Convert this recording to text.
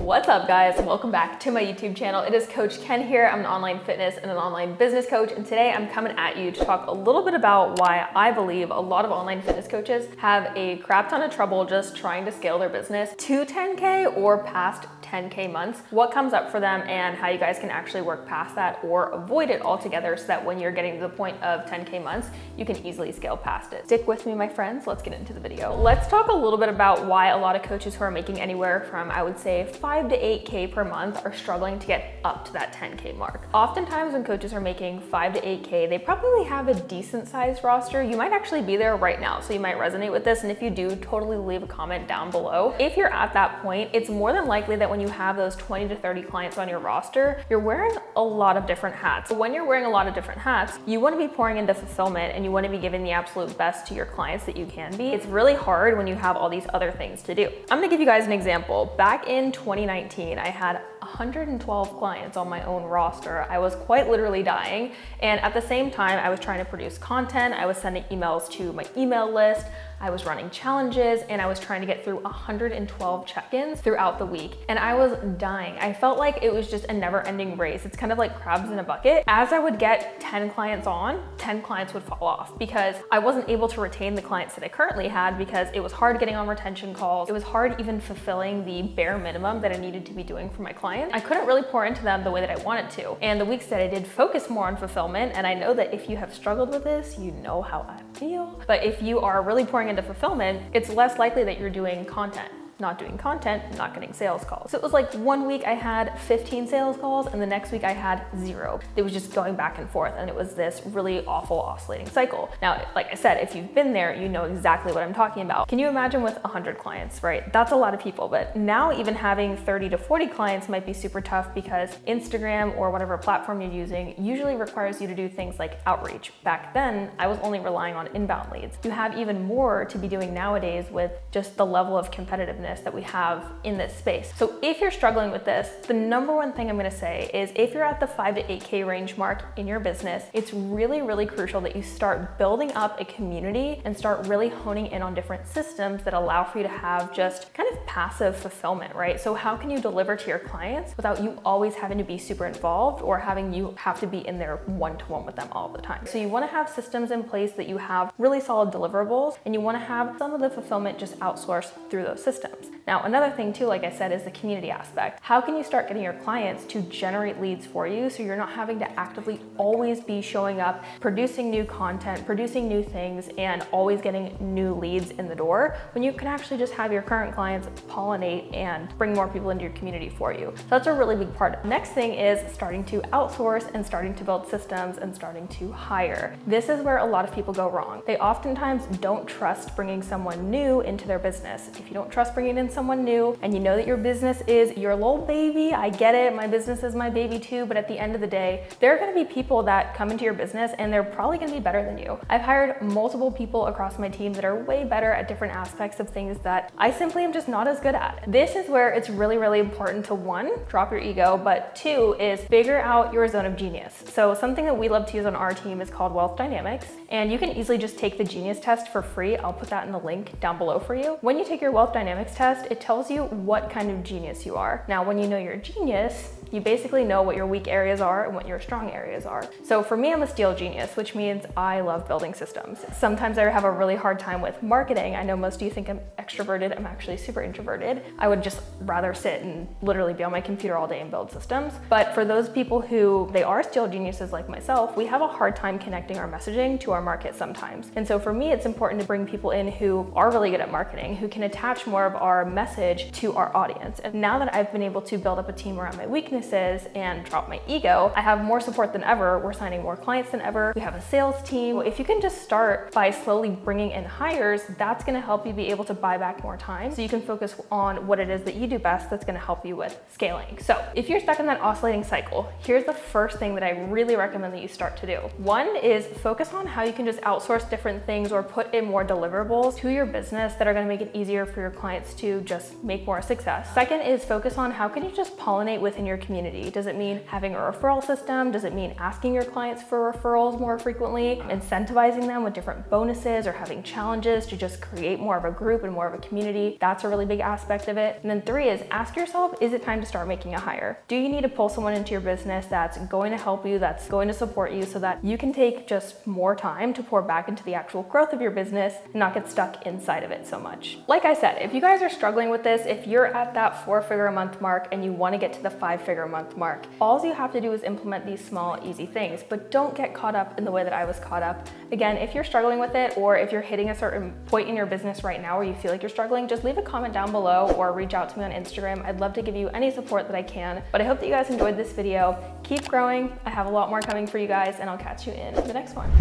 What's up, guys? Welcome back to my YouTube channel. It is Coach Ken here. I'm an online fitness and an online business coach, and today I'm coming at you to talk a little bit about why I believe a lot of online fitness coaches have a crap ton of trouble just trying to scale their business to 10K or past 10K months, what comes up for them, and how you guys can actually work past that or avoid it altogether so that when you're getting to the point of 10K months, you can easily scale past it. Stick with me, my friends. Let's get into the video. Let's talk a little bit about why a lot of coaches who are making anywhere from, I would say, 5 to 8K per month are struggling to get up to that 10K mark. Oftentimes when coaches are making 5 to 8K, they probably have a decent sized roster. You might actually be there right now, so you might resonate with this. And if you do, totally leave a comment down below. If you're at that point, it's more than likely that when you have those 20 to 30 clients on your roster, you're wearing a lot of different hats. When you're wearing a lot of different hats, you want to be pouring into fulfillment and you want to be giving the absolute best to your clients that you can be. It's really hard when you have all these other things to do. I'm gonna give you guys an example. Back in 2019, I had 112 clients on my own roster. I was quite literally dying. And at the same time, I was trying to produce content. I was sending emails to my email list. I was running challenges, and I was trying to get through 112 check-ins throughout the week. And I was dying. I felt like it was just a never-ending race. It's kind of like crabs in a bucket. As I would get 10 clients on, 10 clients would fall off because I wasn't able to retain the clients that I currently had because it was hard getting on retention calls. It was hard even fulfilling the bare minimum that I needed to be doing for my clients. I couldn't really pour into them the way that I wanted to. And the weeks that I did focus more on fulfillment, and I know that if you have struggled with this, you know how I feel. But if you are really pouring into fulfillment, it's less likely that you're doing content. Not doing content, not getting sales calls. So it was like one week I had 15 sales calls and the next week I had 0. It was just going back and forth, and it was this really awful oscillating cycle. Now, like I said, if you've been there, you know exactly what I'm talking about. Can you imagine with 100 clients, right? That's a lot of people, but now even having 30 to 40 clients might be super tough because Instagram or whatever platform you're using usually requires you to do things like outreach. Back then, I was only relying on inbound leads. You have even more to be doing nowadays with just the level of competitiveness that we have in this space. So if you're struggling with this, the number one thing I'm gonna say is if you're at the 5 to 8K range mark in your business, it's really, really crucial that you start building up a community and start really honing in on different systems that allow for you to have just kind of passive fulfillment, right? So how can you deliver to your clients without you always having to be super involved or having you have to be in there one-to-one with them all the time? So you wanna have systems in place that you have really solid deliverables, and you wanna have some of the fulfillment just outsourced through those systems. Now, another thing too, like I said, is the community aspect. How can you start getting your clients to generate leads for you so you're not having to actively always be showing up, producing new content, producing new things, and always getting new leads in the door when you can actually just have your current clients pollinate and bring more people into your community for you? So that's a really big part. Next thing is starting to outsource and starting to build systems and starting to hire. This is where a lot of people go wrong. They oftentimes don't trust bringing someone new into their business. If you don't trust bringing in someone new and you know that your business is your little baby, I get it, my business is my baby too, but at the end of the day, there are gonna be people that come into your business and they're probably gonna be better than you. I've hired multiple people across my team that are way better at different aspects of things that I simply am just not as good at. This is where it's really, really important to, one, drop your ego, but two is figure out your zone of genius. So something that we love to use on our team is called Wealth Dynamics, and you can easily just take the Genius test for free. I'll put that in the link down below for you. When you take your Wealth Dynamics test, it tells you what kind of genius you are. Now, when you know your genius, you basically know what your weak areas are and what your strong areas are. So for me, I'm a steel genius, which means I love building systems. Sometimes I have a really hard time with marketing. I know most of you think I'm extroverted. I'm actually super introverted. I would just rather sit and literally be on my computer all day and build systems. But for those people who they are steel geniuses like myself, we have a hard time connecting our messaging to our market sometimes. And so for me, it's important to bring people in who are really good at marketing, who can attach more of our message to our audience. And now that I've been able to build up a team around my weaknesses and drop my ego, I have more support than ever. We're signing more clients than ever. We have a sales team. If you can just start by slowly bringing in hires, that's gonna help you be able to buy back more time so you can focus on what it is that you do best that's gonna help you with scaling. So if you're stuck in that oscillating cycle, here's the first thing that I really recommend that you start to do. One is focus on how you can just outsource different things or put in more deliverables to your business that are gonna make it easier for your clients clients to just make more success. Second is focus on how can you just pollinate within your community. Does it mean having a referral system? Does it mean asking your clients for referrals more frequently, incentivizing them with different bonuses or having challenges to just create more of a group and more of a community? That's a really big aspect of it. And then 3 is ask yourself, is it time to start making a hire? Do you need to pull someone into your business that's going to help you, that's going to support you so that you can take just more time to pour back into the actual growth of your business and not get stuck inside of it so much? Like I said, if you guys are struggling with this, if you're at that 4-figure a month mark and you want to get to the 5-figure a month mark, all you have to do is implement these small, easy things, but don't get caught up in the way that I was caught up. Again, if you're struggling with it, or if you're hitting a certain point in your business right now where you feel like you're struggling, just leave a comment down below or reach out to me on Instagram. I'd love to give you any support that I can. But I hope that you guys enjoyed this video. Keep growing. I have a lot more coming for you guys, and I'll catch you in the next one.